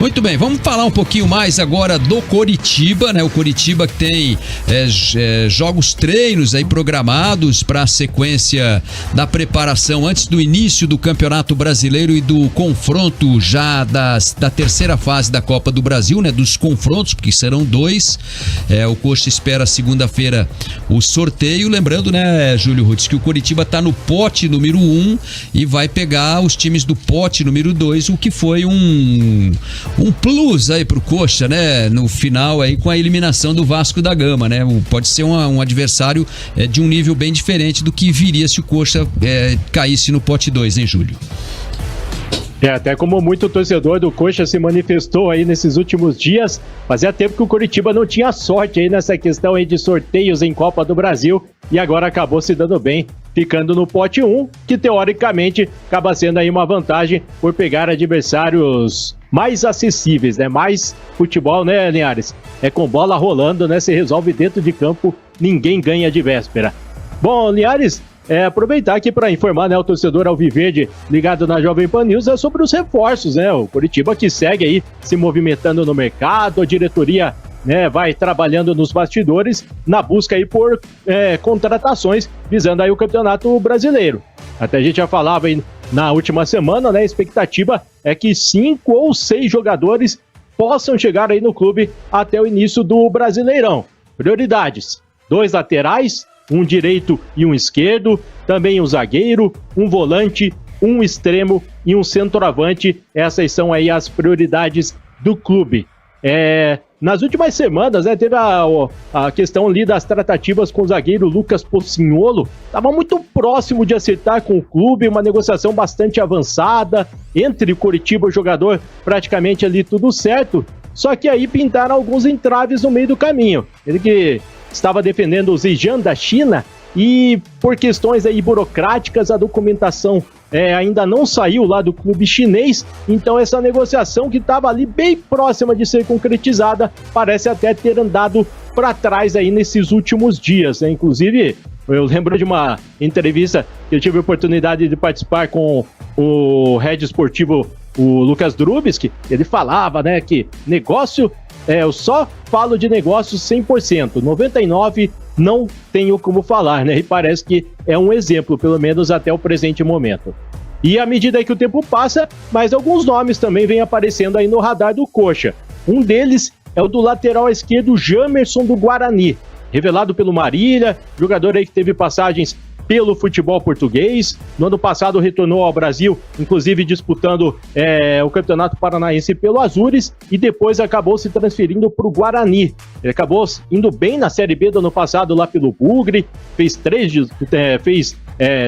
Muito bem, vamos falar um pouquinho mais agora do Coritiba, né? O Coritiba que tem jogos treinos aí programados para a sequência da preparação antes do início do Campeonato Brasileiro e do confronto já da terceira fase da Copa do Brasil, né? Dos confrontos, porque serão 2. O Coxa espera segunda-feira o sorteio. Lembrando, né, Júlio Rutz, que o Coritiba está no pote número 1 e vai pegar os times do pote número 2, o que foi um plus aí pro Coxa, né? No final aí com a eliminação do Vasco da Gama, né? Pode ser um adversário de um nível bem diferente do que viria se o Coxa caísse no pote 2, hein, Júlio? Até como muito torcedor do Coxa se manifestou aí nesses últimos dias, fazia tempo que o Coritiba não tinha sorte aí nessa questão aí de sorteios em Copa do Brasil e agora acabou se dando bem, ficando no pote 1, que teoricamente acaba sendo aí uma vantagem por pegar adversários mais acessíveis, né? Mais futebol, né, Linhares? Com bola rolando, né? Se resolve dentro de campo, ninguém ganha de véspera. Bom, Linhares, aproveitar aqui para informar, né, o torcedor alviverde ligado na Jovem Pan News sobre os reforços, né? O Coritiba que segue aí se movimentando no mercado, a diretoria, né, vai trabalhando nos bastidores na busca aí por contratações visando aí o Campeonato Brasileiro. Até a gente já falava aí na última semana, né? A expectativa é que 5 ou 6 jogadores possam chegar aí no clube até o início do Brasileirão. Prioridades: 2 laterais, um direito e um esquerdo, também um zagueiro, um volante, um extremo e um centroavante. Essas são aí as prioridades do clube. Nas últimas semanas, né, teve a questão ali das tratativas com o zagueiro Lucas Pocinholo. Estava muito próximo de acertar com o clube, uma negociação bastante avançada entre o Coritiba e o jogador, praticamente ali tudo certo. Só que aí pintaram alguns entraves no meio do caminho. Ele que estava defendendo o Zhejiang da China e por questões aí burocráticas a documentação ainda não saiu lá do clube chinês, então essa negociação que estava ali bem próxima de ser concretizada parece até ter andado para trás aí nesses últimos dias, né? Inclusive, eu lembro de uma entrevista que eu tive a oportunidade de participar com o head esportivo, o Lucas Drubski. Ele falava, né, que negócio, eu só falo de negócio 100%, 99% não tenho como falar, né? E parece que é um exemplo, pelo menos até o presente momento. E à medida que o tempo passa, mais alguns nomes também vêm aparecendo aí no radar do Coxa. Um deles é o do lateral esquerdo Jamerson do Guarani, revelado pelo Marília, jogador aí que teve passagens pelo futebol português. No ano passado retornou ao Brasil, inclusive disputando o Campeonato Paranaense pelo Azures, e depois acabou se transferindo para o Guarani. Ele acabou indo bem na Série B do ano passado lá pelo Bugre, fez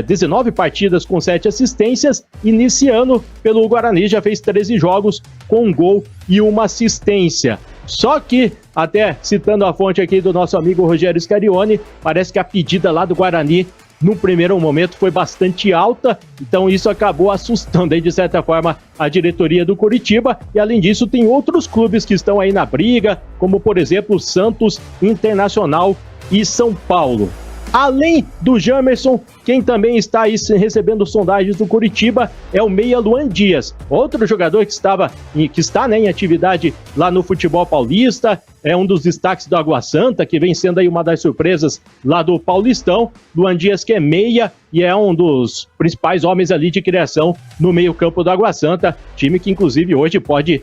19 partidas com 7 assistências, e nesse ano pelo Guarani já fez 13 jogos com 1 gol e 1 assistência. Só que, até citando a fonte aqui do nosso amigo Rogério Scarione, parece que a pedida lá do Guarani no primeiro momento foi bastante alta, então isso acabou assustando aí de certa forma a diretoria do Coritiba, e além disso tem outros clubes que estão aí na briga, como por exemplo Santos, Internacional e São Paulo. Além do Jamerson, quem também está aí recebendo sondagens do Coritiba é o meia Luan Dias, outro jogador que está, né, em atividade lá no futebol paulista, é um dos destaques do Água Santa, que vem sendo aí uma das surpresas lá do Paulistão. Luan Dias, que é meia e é um dos principais homens ali de criação no meio-campo do Água Santa, time que inclusive hoje pode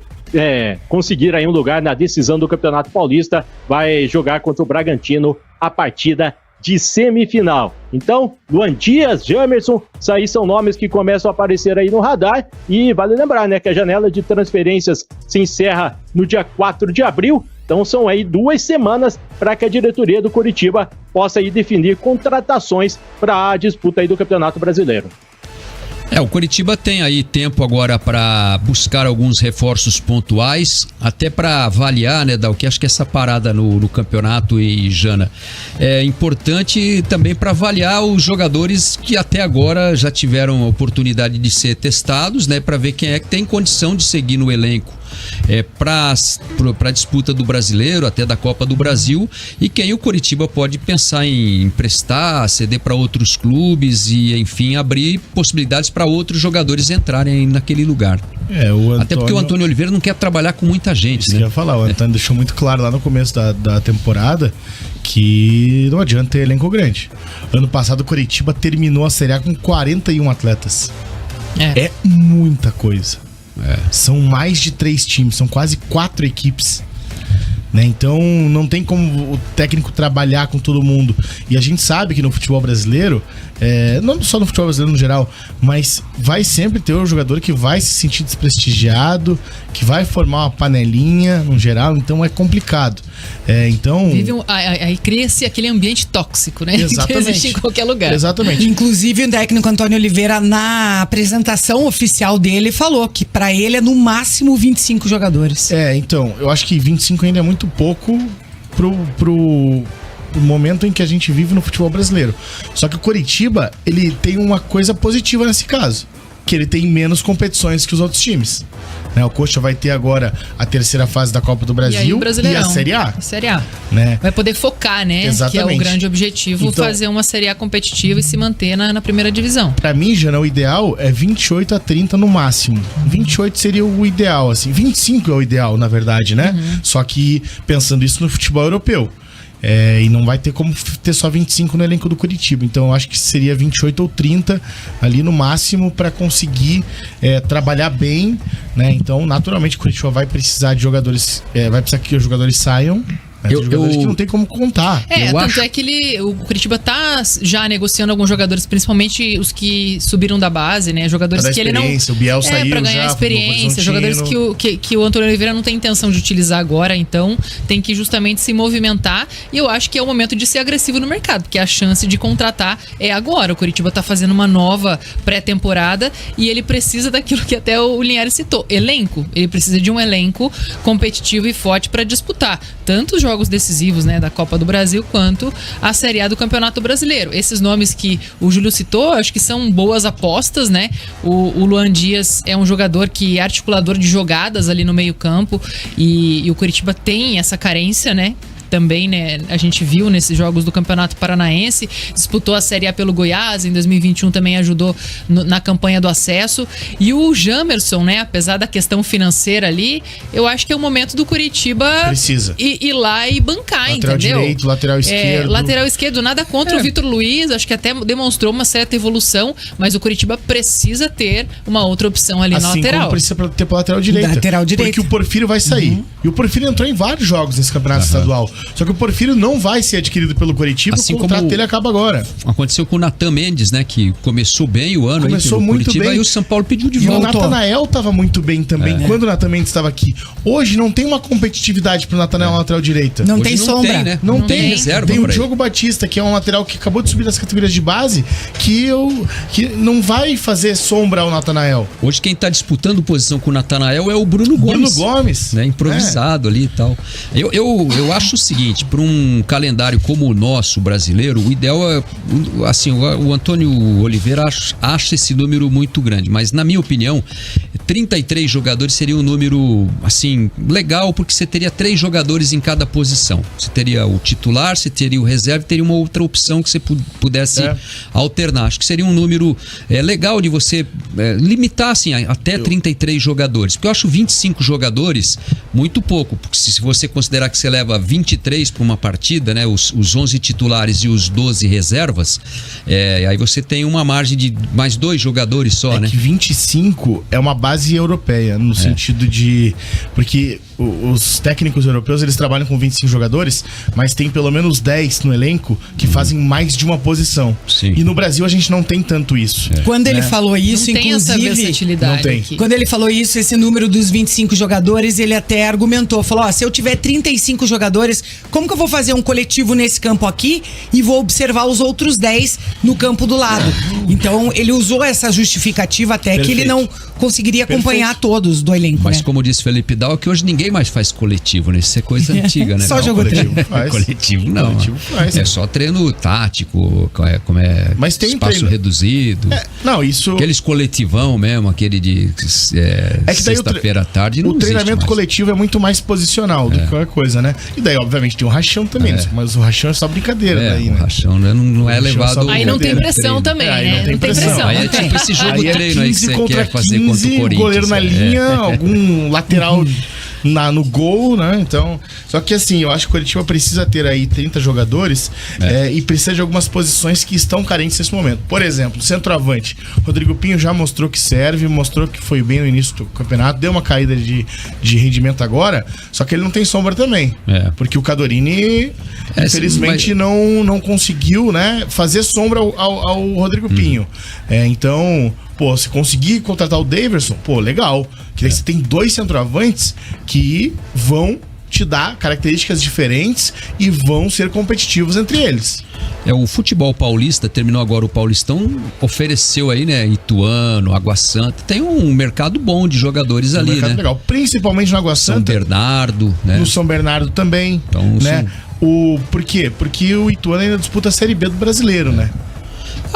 conseguir aí um lugar na decisão do Campeonato Paulista, vai jogar contra o Bragantino a partida de semifinal. Então, Luan Dias, Jamerson, isso aí são nomes que começam a aparecer aí no radar, e vale lembrar, né, que a janela de transferências se encerra no dia 4 de abril, então são aí 2 semanas para que a diretoria do Coritiba possa aí definir contratações para a disputa aí do Campeonato Brasileiro. O Coritiba tem aí tempo agora para buscar alguns reforços pontuais, até para avaliar, né, Dalque, acho que essa parada no campeonato, e Jana, é importante também para avaliar os jogadores que até agora já tiveram a oportunidade de ser testados, né, para ver quem é que tem condição de seguir no elenco para a disputa do Brasileiro, até da Copa do Brasil, e que aí o Coritiba pode pensar em emprestar, ceder para outros clubes e, enfim, abrir possibilidades para outros jogadores entrarem naquele lugar. Até porque o Antônio Oliveira não quer trabalhar com muita gente, isso né? Que eu ia falar, o Antônio deixou muito claro lá no começo da temporada que não adianta ter elenco grande. Ano passado o Coritiba terminou a Série A com 41 atletas. É muita coisa. São mais de 3 times, são quase 4 equipes. Né? Então não tem como o técnico trabalhar com todo mundo. E a gente sabe que no futebol brasileiro, não só no futebol brasileiro no geral, mas vai sempre ter um jogador que vai se sentir desprestigiado, que vai formar uma panelinha no geral, então é complicado. Então aí cria-se aquele ambiente tóxico, né? Exatamente. Que existe em qualquer lugar. Exatamente. Inclusive o técnico Antônio Oliveira, na apresentação oficial dele, falou que pra ele é no máximo 25 jogadores. Então, eu acho que 25 ainda é muito pouco pro momento em que a gente vive no futebol brasileiro. Só que o Coritiba, ele tem uma coisa positiva nesse caso, que ele tem menos competições que os outros times. O Coxa vai ter agora a terceira fase da Copa do Brasil e a Série A. Né? Vai poder focar, né? Exatamente. Que é o grande objetivo, então, fazer uma Série A competitiva e se manter na primeira divisão. Pra mim, Jana, o ideal é 28 a 30 no máximo. 28 seria o ideal, assim. 25 é o ideal, na verdade, né? Só que pensando isso no futebol europeu. E não vai ter como ter só 25 no elenco do Coritiba. Então eu acho que seria 28 ou 30 ali no máximo para conseguir trabalhar bem, né? Então naturalmente o Coritiba vai precisar de jogadores, vai precisar que os jogadores saiam. Jogadores que não tem como contar. É que o Coritiba tá já negociando alguns jogadores, principalmente os que subiram da base, né? Jogadores que ele não... O Biel saiu pra ganhar já, experiência, jogadores que o Antônio Oliveira não tem intenção de utilizar agora, então tem que justamente se movimentar, e eu acho que é o momento de ser agressivo no mercado, porque a chance de contratar é agora. O Coritiba tá fazendo uma nova pré-temporada e ele precisa daquilo que até o Linhares citou, elenco. Ele precisa de um elenco competitivo e forte para disputar tanto os jogos decisivos, né, da Copa do Brasil, quanto a Série A do Campeonato Brasileiro. Esses nomes que o Júlio citou, acho que são boas apostas, né? O Luan Dias é um jogador que é articulador de jogadas ali no meio-campo, e o Coritiba tem essa carência, né? Também, né, a gente viu nesses jogos do Campeonato Paranaense, disputou a Série A pelo Goiás, em 2021 também ajudou na campanha do acesso. E o Jamerson, né, apesar da questão financeira ali, eu acho que é o momento do Coritiba ir lá e bancar, lateral entendeu? Direito, lateral esquerdo. Lateral esquerdo, nada contra o Vitor Luiz, acho que até demonstrou uma certa evolução, mas o Coritiba precisa ter uma outra opção ali na lateral. Como precisa ter para lateral direita. Porque o Porfírio vai sair. E o Porfírio entrou em vários jogos nesse campeonato estadual. Só que o Porfírio não vai ser adquirido pelo Coritiba, assim, o contrato dele acaba agora. Aconteceu com o Natan Mendes, né? Que começou bem o ano. Começou aí muito Coritiba, bem. E o São Paulo pediu de volta. E o Natanael estava muito bem também, quando o Natan Mendes estava aqui. Hoje não tem uma competitividade pro Natanael na lateral direita. Não Hoje tem não sombra. Tem, né? Não tem reserva. Tem o Diogo Batista, que é um lateral que acabou de subir das categorias de base, que não vai fazer sombra ao Natanael. Hoje quem tá disputando posição com o Natanael é o Bruno Gomes. Né? Improvisado ali e tal. Eu acho o seguinte, para um calendário como o nosso brasileiro, o ideal é, assim, o Antônio Oliveira acha esse número muito grande, mas na minha opinião 33 jogadores seria um número, assim, legal, porque você teria 3 jogadores em cada posição. Você teria o titular, você teria o reserva e teria uma outra opção que você pudesse alternar. Acho que seria um número legal de você limitar, assim, até 33 jogadores, porque eu acho 25 jogadores muito pouco, porque se você considerar que você leva 23 para uma partida, né, os 11 titulares e os 12 reservas, aí você tem uma margem de mais 2 jogadores só, né? Que 25 é uma base europeia, no sentido de... Porque os técnicos europeus, eles trabalham com 25 jogadores, mas tem pelo menos 10 no elenco que fazem mais de uma posição. Sim. E no Brasil a gente não tem tanto isso. Quando ele falou isso, não inclusive... Tem essa versatilidade não tem. aqui. Quando ele falou isso, esse número dos 25 jogadores, ele até argumentou, falou, se eu tiver 35 jogadores, como que eu vou fazer um coletivo nesse campo aqui e vou observar os outros 10 no campo do lado? Então, ele usou essa justificativa até que ele não conseguiria acompanhar todos do elenco, Mas né? como disse Felipe Dal, que hoje ninguém mais faz coletivo, né? Isso é coisa antiga, né? Só jogo treino. Coletivo não. Coletivo faz. É só treino tático, como é Mas tem espaço treino reduzido. Não, isso... Aqueles coletivão mesmo, aquele de que daí sexta-feira à tarde, não o treinamento existe mais. coletivo é muito mais posicional do que qualquer coisa, né? E daí, obviamente, tem o rachão também, mas o rachão é só brincadeira daí, o né? rachão não é levado... Aí não tem Brincadeira. pressão também, Aí né? não tem pressão. Aí é não tem. tipo esse jogo Aí treino aí que 15 você contra quer fazer 15, contra o Corinthians. goleiro na linha, algum lateral no gol, né? Então, só que assim, eu acho que o Coritiba precisa ter aí 30 jogadores e precisa de algumas posições que estão carentes nesse momento. Por exemplo, centroavante. Rodrigo Pinho já mostrou que serve, mostrou que foi bem no início do campeonato, deu uma caída de rendimento agora, só que ele não tem sombra também. Porque o Cadorini, infelizmente, não conseguiu, né, fazer sombra ao Rodrigo Pinho. Então, pô, se conseguir contratar o Daverson, pô, legal. Que daí você tem 2 centroavantes que vão te dar características diferentes e vão ser competitivos entre eles. O futebol paulista, terminou agora o Paulistão, ofereceu aí, né, Ituano, Água Santa, tem um mercado bom de jogadores ali, mercado né? legal, principalmente no Água São Santa. Bernardo, né? No São Bernardo também, Então, né? Por quê? Porque o Ituano ainda disputa a Série B do Brasileiro, né?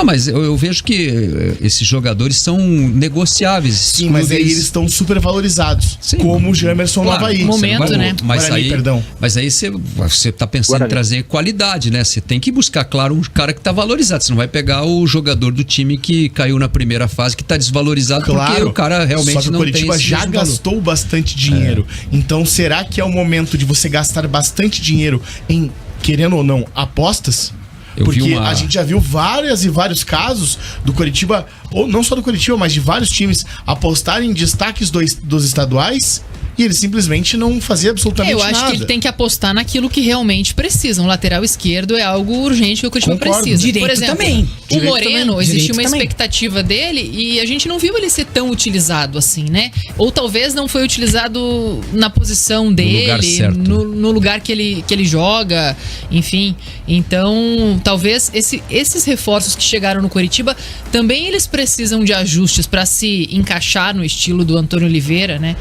Mas eu vejo que esses jogadores são negociáveis. Sim, mas aí eles estão super valorizados. Sim, como o Jamerson no Havaí. Momento, né? Mas Guarani, aí, perdão. Mas aí você tá pensando Guarani. em trazer qualidade, né? Você tem que buscar, claro, um cara que tá valorizado. Você não vai pegar o jogador do time que caiu na primeira fase, que tá desvalorizado, porque o cara realmente só que não o tem Coritiba esse já mesmo valor. gastou bastante dinheiro. Então, será que é o momento de você gastar bastante dinheiro em, querendo ou não, apostas? Porque a gente já viu vários e vários casos do Coritiba, ou não só do Coritiba, mas de vários times apostarem em destaques dos estaduais e ele simplesmente não fazia absolutamente nada. Eu acho que ele tem que apostar naquilo que realmente precisa. Um lateral esquerdo é algo urgente que o Coritiba precisa. Direito Por exemplo, também. o Moreno, existe Direito uma também. expectativa dele e a gente não viu ele ser tão utilizado assim, né? Ou talvez não foi utilizado na posição dele, lugar certo. no lugar que ele joga, enfim. Então, talvez esses reforços que chegaram no Coritiba, também eles precisam de ajustes para se encaixar no estilo do Antônio Oliveira, né?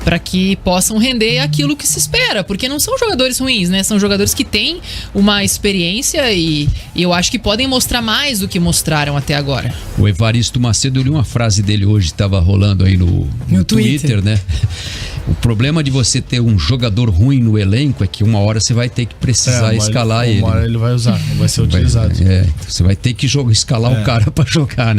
Para que possam render aquilo que se espera, porque não são jogadores ruins, né? São jogadores que têm uma experiência e eu acho que podem mostrar mais do que mostraram até agora. O Evaristo Macedo, eu li uma frase dele hoje, estava rolando aí no Twitter, né? O problema de você ter um jogador ruim no elenco é que uma hora você vai ter que precisar escalar ele. Uma hora ele vai usar, não vai ser utilizado. Você vai ter que escalar o cara para jogar, né?